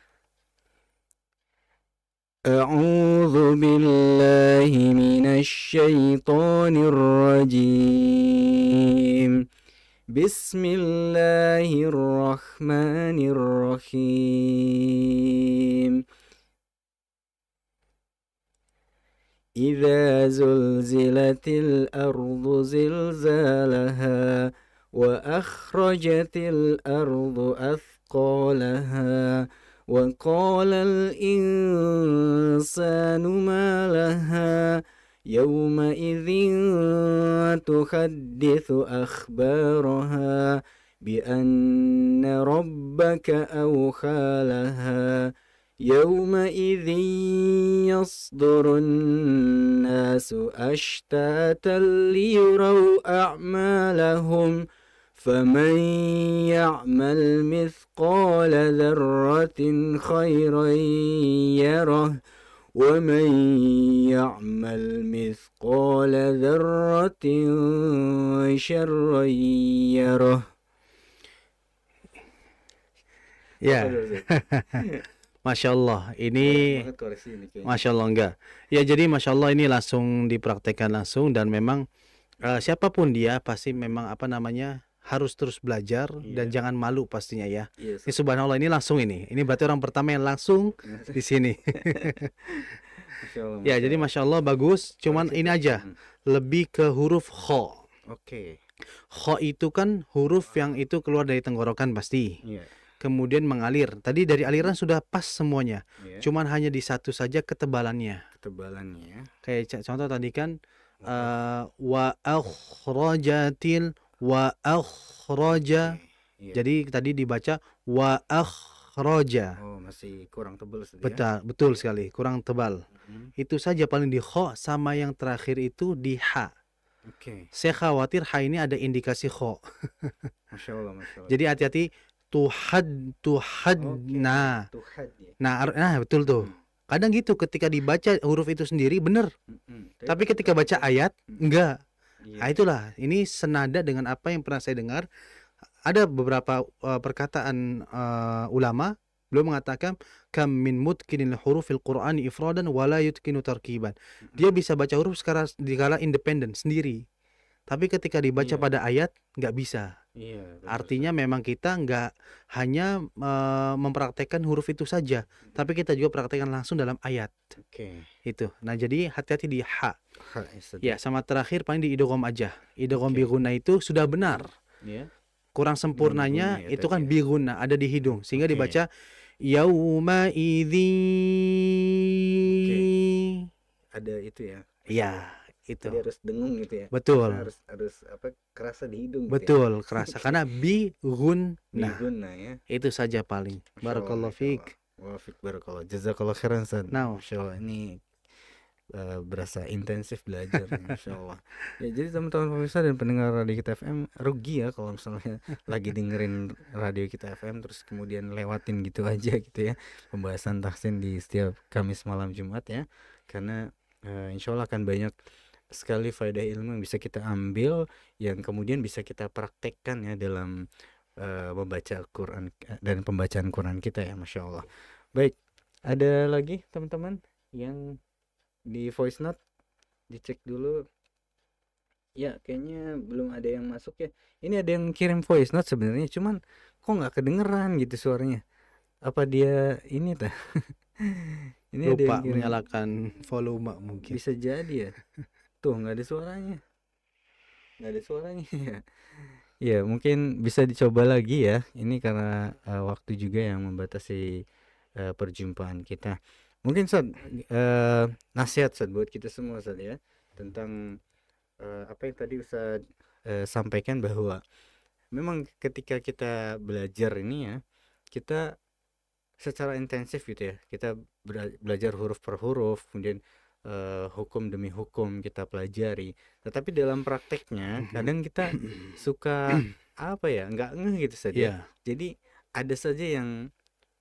A'udzu billahi minasyaitonir rajim. Bismillahirrahmanirrahim. إذا زلزلت الأرض زلزالها وأخرجت الأرض أثقالها وقال الإنسان ما لها يومئذ تحدث أخبارها بأن ربك أوحى لها يومئذ يصدر الناس أشتاتا ليروا أعمالهم فمن يعمل مثقال ذرة خيرا يره ومن يعمل مثقال ذرة شرا يره. Ya. Masya Allah, ini Masya Allah enggak. Ya jadi Masya Allah ini langsung dipraktekkan langsung dan memang siapapun dia pasti memang harus terus belajar dan jangan malu pastinya ya. Ini subhanallah ini langsung ini berarti orang pertama yang langsung di sini. Ya jadi Masya Allah bagus. Cuman ini aja lebih ke huruf kho. Oke. Kho itu kan huruf yang itu keluar dari tenggorokan pasti. Kemudian mengalir. Tadi dari aliran sudah pas semuanya. Cuman hanya di satu saja ketebalannya. Kayak contoh tadi kan wa akhrajatil wa akhraja. Jadi tadi dibaca wa akhraja. Oh, masih kurang tebal sedikit. Betul sekali, kurang tebal. Itu saja paling di kho sama yang terakhir itu di ha. Saya khawatir ha ini ada indikasi kho. Masya Allah. Jadi hati-hati. Tuhad. Nah, betul tuh. Kadang gitu ketika dibaca huruf itu sendiri benar. Tapi ketika baca ayat enggak. Nah, itulah ini senada dengan apa yang pernah saya dengar. Ada beberapa perkataan ulama, beliau mengatakan kam min mutkinil hurufil qur'ani ifradan wala yutkinu tarkiban. Dia bisa baca huruf secara dikala independen sendiri. Tapi ketika dibaca pada ayat nggak bisa. Artinya memang kita nggak hanya mempraktekkan huruf itu saja, tapi kita juga praktekkan langsung dalam ayat. Itu. Nah jadi hati-hati di ha. Ya sama terakhir paling di idgham aja. Idgham bi gunna itu sudah benar. Kurang sempurnanya itu kan bi gunna ada di hidung sehingga dibaca yauma idzi. Ada itu ya. Iya. Itu. Jadi harus dengung gitu ya. Betul. Harus kerasa di hidung. Betul, gitu ya? Kerasa karena bi gunna ya. Itu saja paling. Barakallahu fiik. Wa fiik barakallah. Jazakallahu khairan Ustaz. Nah, masyaallah ini berasa intensif belajar insyaallah. Ya jadi teman-teman pemirsa dan pendengar Radio Kita FM rugi ya kalau misalnya lagi dengerin Radio Kita FM terus kemudian lewatin gitu aja gitu ya pembahasan tahsin di setiap Kamis malam Jumat ya. Karena insyaallah akan banyak sekali faedah ilmu yang bisa kita ambil yang kemudian bisa kita praktekkan ya dalam membaca Quran dan pembacaan Quran kita ya Masya Allah. Baik, ada lagi teman-teman yang di voice note dicek dulu ya, kayaknya belum ada yang masuk ya. Ini ada yang kirim voice note sebenarnya cuman kok nggak kedengeran gitu suaranya, apa dia ini tah ini lupa ada yang menyalakan volume mungkin. Bisa jadi ya. Tuh nggak ada suaranya ya. Ya mungkin bisa dicoba lagi ya. Ini karena waktu juga yang membatasi perjumpaan kita. Mungkin Ustaz nasihat Ustaz buat kita semua Ustaz ya tentang apa yang tadi Ustaz sampaikan bahwa memang ketika kita belajar ini ya kita secara intensif gitu ya. Kita belajar huruf per huruf, kemudian hukum demi hukum kita pelajari. Tetapi dalam prakteknya kadang kita suka apa ya, nggak ngeh gitu saja. Iya, Jadi ada saja yang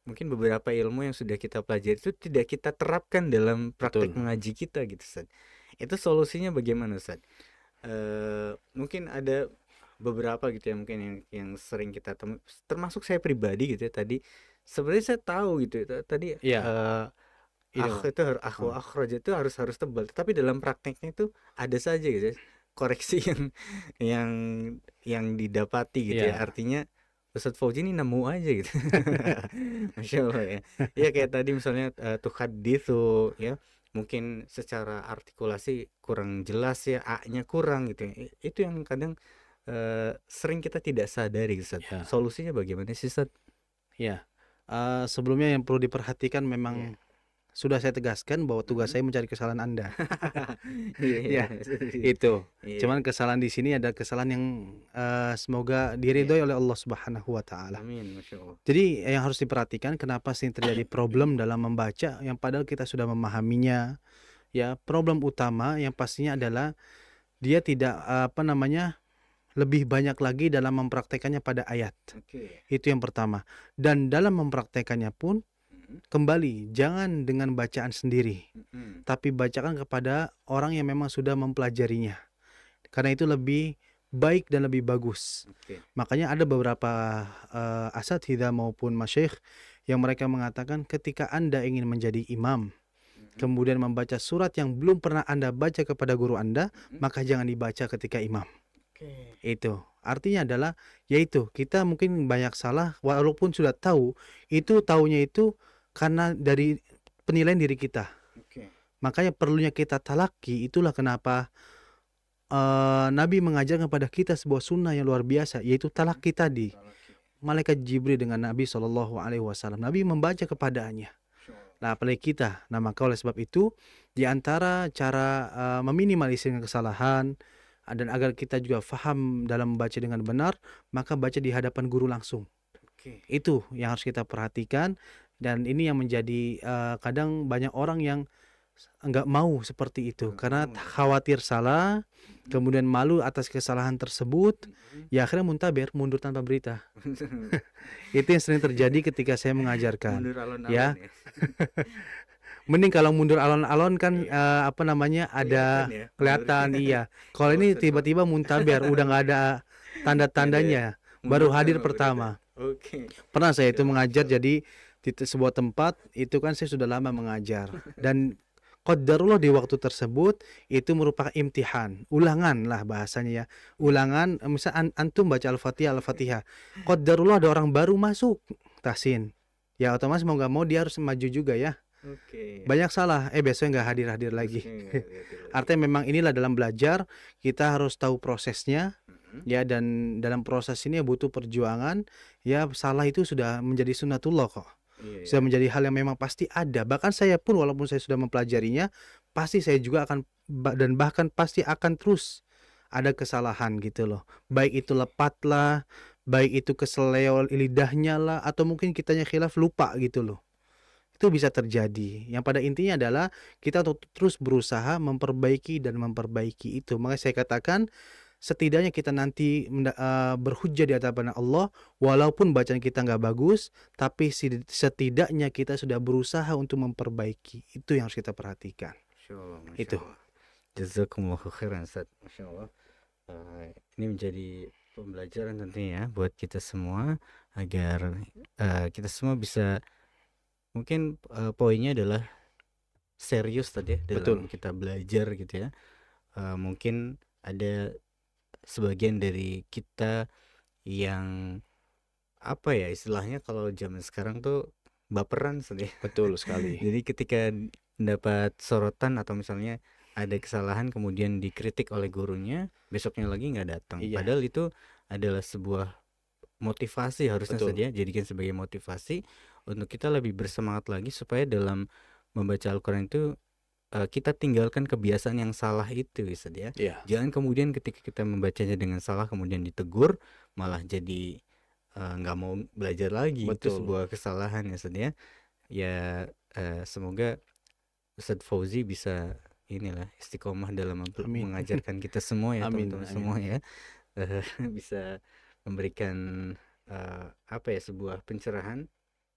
mungkin beberapa ilmu yang sudah kita pelajari itu tidak kita terapkan dalam praktek betul. mengaji kita gitu Ustaz. Itu solusinya bagaimana Ustaz? Mungkin ada beberapa gitu ya mungkin yang sering kita temui, termasuk saya pribadi gitu ya tadi. Sebenarnya saya tahu gitu ya, tadi Iya, ini itu akhu hmm, akhraj itu harus tebal, tapi dalam prakteknya itu ada saja gitu ya, koreksi yang yang didapati gitu ya. iya, Artinya Ustadz Fauzi ini nemu aja gitu. Masya Allah ya. Ya kayak tadi misalnya tuhaditsu ya, mungkin secara artikulasi kurang jelas ya, A-nya kurang gitu ya. Itu yang kadang sering kita tidak sadari Ustadz. iya, Solusinya bagaimana sih Ustadz? iya. Sebelumnya yang perlu diperhatikan Iya. memang sudah saya tegaskan bahwa tugas Mhm. saya mencari kesalahan Anda. Iya iya. Ya, itu. Iya. Cuman kesalahan di sini ada kesalahan yang semoga Iya. diridhoi oleh Allah Subhanahu wa taala. Amin, Masya Allah. Jadi yang harus diperhatikan kenapa sih terjadi problem dalam membaca yang padahal kita sudah memahaminya. Ya, problem utama yang pastinya adalah dia tidak lebih banyak lagi dalam mempraktekannya pada ayat. Oke. Itu yang pertama. Dan dalam mempraktekannya pun Mhm. kembali jangan dengan bacaan sendiri, Mhm. tapi bacakan kepada orang yang memang sudah mempelajarinya. Karena itu lebih baik dan lebih bagus. Oke. Makanya ada beberapa asatidzah maupun masyayikh yang mereka mengatakan ketika Anda ingin menjadi imam, Mhm. kemudian membaca surat yang belum pernah Anda baca kepada guru Anda, Mhm. maka jangan dibaca ketika imam. Oke. Itu. Artinya adalah yaitu kita mungkin banyak salah walaupun sudah tahu, itu taunya itu karena dari penilaian diri kita. Oke. Makanya perlunya kita talaki, itulah kenapa Nabi mengajarkan kepada kita sebuah sunnah yang luar biasa, yaitu Mhm. talaki tadi. Talaki. Malaikat Jibril dengan Nabi Shallallahu Alaihi Wasallam, Nabi membaca kepadanya. Masya Allah. Nah, apalagi kita. Nah, maka oleh sebab itu, di antara cara meminimalisir kesalahan dan agar kita juga faham dalam membaca dengan benar, maka baca di hadapan guru langsung. Oke. Itu yang harus kita perhatikan, dan ini yang menjadi kadang banyak orang yang nggak mau seperti itu Nggak karena mau ya. khawatir salah, Mhm. kemudian malu atas kesalahan tersebut, Mhm. ya akhirnya muntaber, mundur tanpa berita. Itu yang sering terjadi ketika saya mengajarkan. Mundur alon-alon Ya, ya. mending kalau mundur alon-alon kan Iya. Kelihatan ada ya kelihatan, mundurnya. iya. Kalau Kalau ini Ustadz tiba-tiba muntaber, udah nggak ada nggak ada ya. tanda-tandanya, baru Mundur hadir tanpa berita. pertama. Oke. Pernah saya itu Masya Allah, mengajar, Masya Allah. jadi di sebuah tempat itu kan saya sudah lama mengajar, dan qadarullah di waktu tersebut itu merupakan imtihan, ulangan lah bahasanya ya. Ulangan, misal antum baca Al-Fatihah, Al-Fatihah. Qadarullah ada orang baru masuk tahsin. Ya otomatis mau nggak mau dia harus maju juga ya. Oke. Banyak salah, besoknya nggak hadir-hadir lagi. Besoknya nggak lihat lagi. Artinya memang inilah dalam belajar kita harus tahu prosesnya, Mhm. ya, dan dalam proses ini butuh perjuangan. Ya, salah itu sudah menjadi sunnatullah kok. Iya ya. Sudah menjadi hal yang memang pasti ada. Bahkan saya pun walaupun saya sudah mempelajarinya, pasti saya juga akan dan bahkan pasti akan terus ada kesalahan gitu loh. Baik itu lepat lah, baik itu keseleo lidahnya lah, atau mungkin kitanya khilaf lupa gitu loh. Itu bisa terjadi. Yang pada intinya adalah kita terus berusaha memperbaiki dan memperbaiki itu. Makanya saya katakan setidaknya kita nanti berhujjah di hadapan Allah, walaupun bacaan kita nggak bagus, tapi setidaknya kita sudah berusaha untuk memperbaiki. Itu yang harus kita perhatikan. Masya Allah, Masya Itu. Allah. Jazakumullahu khairan Ustaz. Masya Allah. Ini menjadi pembelajaran tentunya ya buat kita semua agar kita semua bisa, mungkin poinnya adalah serius tadi ya dalam Betul. kita belajar gitu ya. Mungkin ada sebagian dari kita yang apa ya istilahnya kalau zaman sekarang tuh baperan sedih. Betul sekali. Jadi ketika mendapat sorotan atau misalnya ada kesalahan kemudian dikritik oleh gurunya, besoknya lagi nggak datang. Iya, Padahal itu adalah sebuah motivasi, harusnya betul. saja jadikan sebagai motivasi untuk kita lebih bersemangat lagi supaya dalam membaca Al-Quran itu kita tinggalkan kebiasaan yang salah itu Ustaz ya. Iya, Jangan kemudian ketika kita membacanya dengan salah kemudian ditegur malah jadi nggak mau belajar lagi. Itu Betul. sebuah kesalahan ya Ustaz ya. Ya semoga Ustadz Fauzi bisa inilah istiqomah dalam Amin. mengajarkan kita semua ya Amin, teman-teman amin. semua ya. Bisa memberikan apa ya, sebuah pencerahan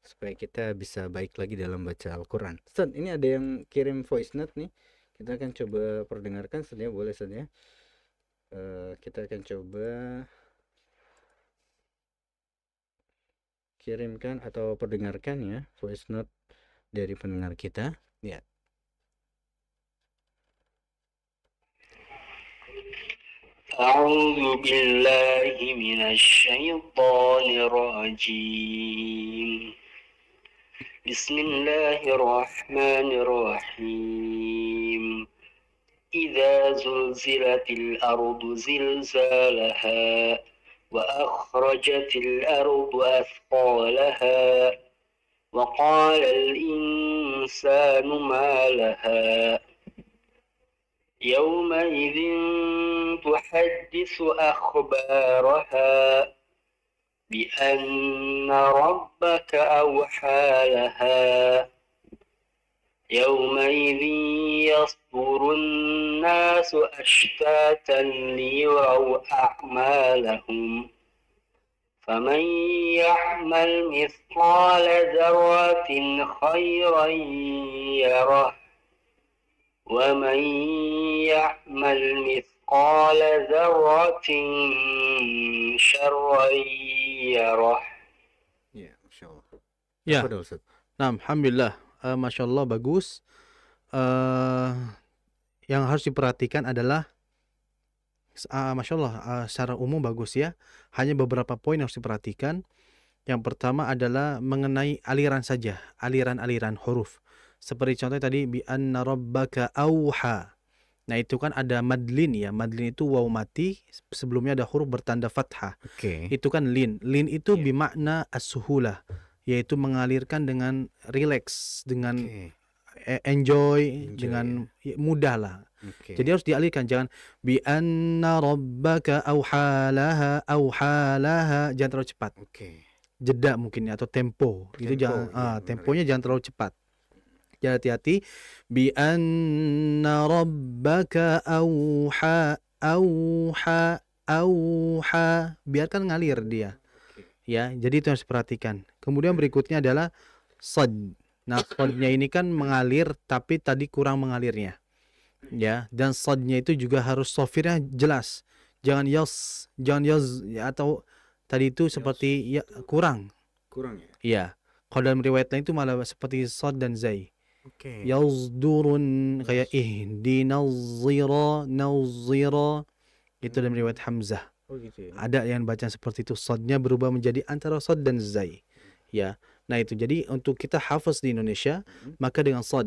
supaya kita bisa baik lagi dalam baca Al-Quran. Ustaz, ini ada yang kirim voice note nih. Kita akan coba perdengarkan Ustaz ya, boleh Ustaz ya. Kita akan coba kirimkan atau perdengarkan ya voice note dari pendengar kita. Ya. أعوذ بالله من الشيطان الرجيم بسم الله الرحمن الرحيم إذا زلزلت الأرض زلزالها وأخرجت الأرض أثقالها وقال الإنسان ما لها يومئذ تحدث أخبارها بأن ربك أوحى لها يومئذ يصدر الناس أشتاتا ليروا أعمالهم فمن يعمل مثقال ذرة خيرا يره ومن يعمل مثقال ذرة شرا يره. Ya, Masya Allah. Ya. Apa dah, Ustaz? Nah, alhamdulillah, masya Allah bagus. Yang harus diperhatikan adalah, masya Allah, secara umum bagus ya. Hanya beberapa poin yang harus diperhatikan. Yang pertama adalah mengenai aliran saja, aliran-aliran huruf. Seperti contohnya tadi, bi anna rabbaka auha. Nah itu kan ada madlin ya. Madlin itu waw mati, sebelumnya ada huruf bertanda fathah. Oke. Itu kan lin. Lin itu Iya. bimakna as-suhulah, yaitu mengalirkan dengan relax, dengan Oke. enjoy, Enjoy, dengan mudah lah. Oke. Jadi harus dialirkan, jangan bi anna rabbaka auhalaha, auhalaha, jangan terlalu cepat. Oke. Jeda mungkin ya, atau tempo. Itu Tempo, jangan, iya, benar temponya ya. jangan terlalu cepat. Jadi hati-hati. Bi anna rabbaka auha, auha, auha. Biarkan ngalir dia. Oke. Ya, jadi itu harus perhatikan. Kemudian berikutnya adalah sad. Nah, sadnya ini kan mengalir tapi tadi kurang mengalirnya. Ya, dan sadnya itu juga harus sofirnya jelas. Jangan yas, ya, atau tadi itu seperti ya kurang. Kurang ya. Iya. Kalau dalam riwayat lain itu malah seperti sad dan zai. Oke. Yazdurun, kayak ihdinaz-zira, nazira. Itu dalam riwayat Hamzah. Oh gitu ya. Ada yang baca seperti itu, sadnya berubah menjadi antara sad dan zai. Ya. Nah itu, jadi untuk kita hafaz di Indonesia, maka dengan sad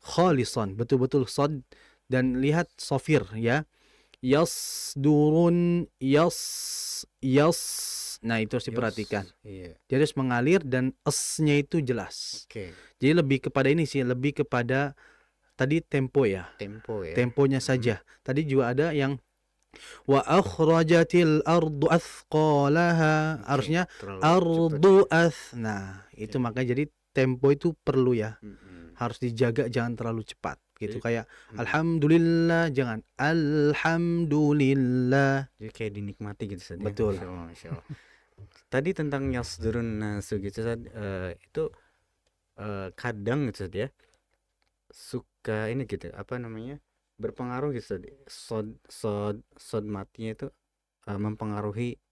khalisan, betul-betul sad, dan lihat sofir ya. Yasdurun, yas. Nah itu harus diperhatikan. Iya. Dia harus mengalir dan s-nya itu jelas. Oke. Jadi lebih kepada ini sih, lebih kepada tadi tempo ya. Tempo ya. Temponya saja. Tadi juga ada yang wa akhrajatil ardu athqalaha. Harusnya ardu nah, itu makanya jadi tempo itu perlu ya. Harus dijaga, jangan terlalu cepat gitu. Kayak alhamdulillah, jangan alhamdulillah. Jadi kayak dinikmati gitu saja. Betul. Masya Allah, Masya Allah. Tadi tentang yasdurun nasu gitu Ustaz, itu kadang gitu Ustaz ya, suka ini gitu, apa namanya, berpengaruh gitu Ustaz. Sod matinya itu mempengaruhi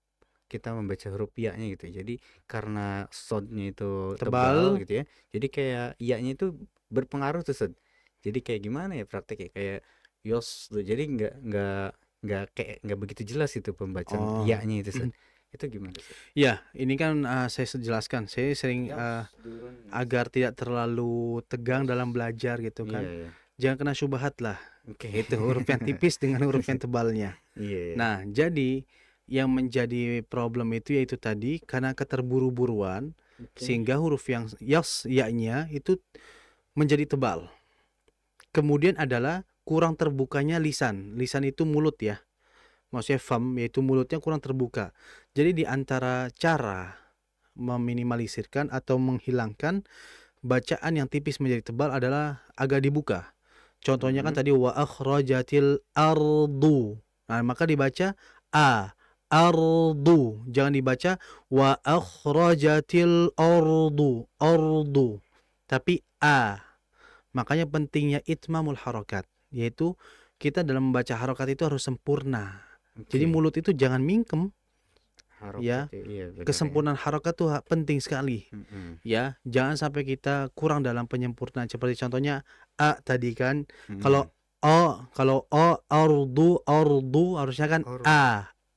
kita membaca huruf ya-nya gitu. Jadi karena sodnya itu tebal gitu ya, jadi kayak ya-nya itu berpengaruh tuh Ustaz. Jadi kayak gimana ya prakteknya, kayak yos tuh, jadi nggak begitu jelas itu pembacaan ya-nya itu Ustaz. Itu gimana Ustaz? Ya, ini kan saya jelaskan. Saya sering agar tidak terlalu tegang dalam belajar gitu kan. Iya. Jangan kena syubhat lah. Oke. Itu huruf yang tipis dengan huruf yang tebalnya. Iya. Nah, jadi yang menjadi problem itu yaitu tadi karena keterburu-buruan, sehingga huruf yang yas ya-nya itu menjadi tebal. Kemudian adalah kurang terbukanya lisan. Lisan itu mulut ya. maksudnya fam, yaitu mulutnya kurang terbuka. Jadi di antara cara meminimalisirkan atau menghilangkan bacaan yang tipis menjadi tebal adalah agak dibuka. Contohnya kan tadi wa akhrajatil ardu. Nah, maka dibaca ardu. Jangan dibaca wa akhrajatil ardu. Tapi Makanya pentingnya itmamul harakat, yaitu kita dalam membaca harokat itu harus sempurna. Jadi mulut itu jangan mingkem. Ya, kesempurnaan harokat itu penting sekali. Ya, jangan sampai kita kurang dalam penyempurnaan. Seperti contohnya tadi kan, kalau ardu harusnya kan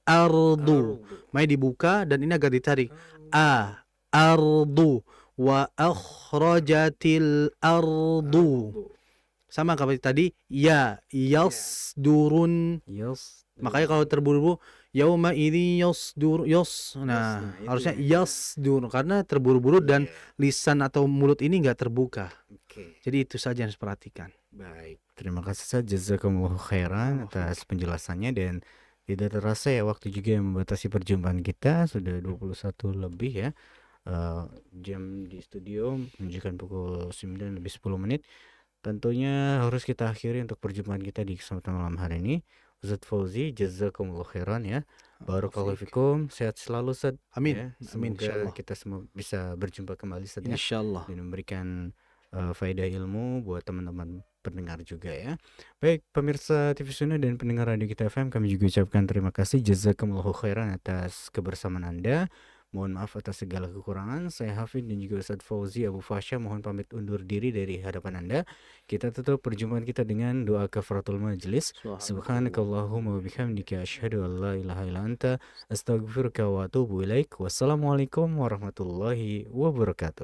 ardu. Mai dibuka dan ini agak ditarik. Ardu wa akhrajatil ardu. Sama kayak tadi yasdurun. Makanya kalau terburu-buru yauma idzi yasdur harusnya yasdur karena terburu-buru dan lisan atau mulut ini enggak terbuka. Jadi itu saja yang harus perhatikan. Baik, terima kasih Ustaz, jazakumullahu khairan atas penjelasannya, dan tidak terasa ya waktu juga yang membatasi perjumpaan kita, sudah 21 lebih ya. Jam di studio menunjukkan pukul 9 lebih 10 menit. Tentunya harus kita akhiri untuk perjumpaan kita di kesempatan malam hari ini. Ustaz Fauzi, jazakumullah khairan ya. Barakallahu fikum, sehat selalu Ustaz. Amin. Ya. Amin, Semoga insyaallah. kita semua bisa berjumpa kembali Ustaz ya. Insyaallah. Dan memberikan faedah ilmu buat teman-teman pendengar juga ya. Baik, pemirsa TV Sunnah dan pendengar Radio Kita FM, kami juga ucapkan terima kasih, jazakumullahu khairan atas kebersamaan Anda. Mohon maaf atas segala kekurangan. Saya Hafid dan juga Ustaz Fauzi Abu Fasya mohon pamit undur diri dari hadapan Anda. Kita tutup perjumpaan kita dengan doa kafaratul majlis. Subhanakallahumma wa bihamdika asyhadu an la ilaha illa anta astaghfiruka wa atubu ilaik. Wassalamualaikum warahmatullahi wabarakatuh.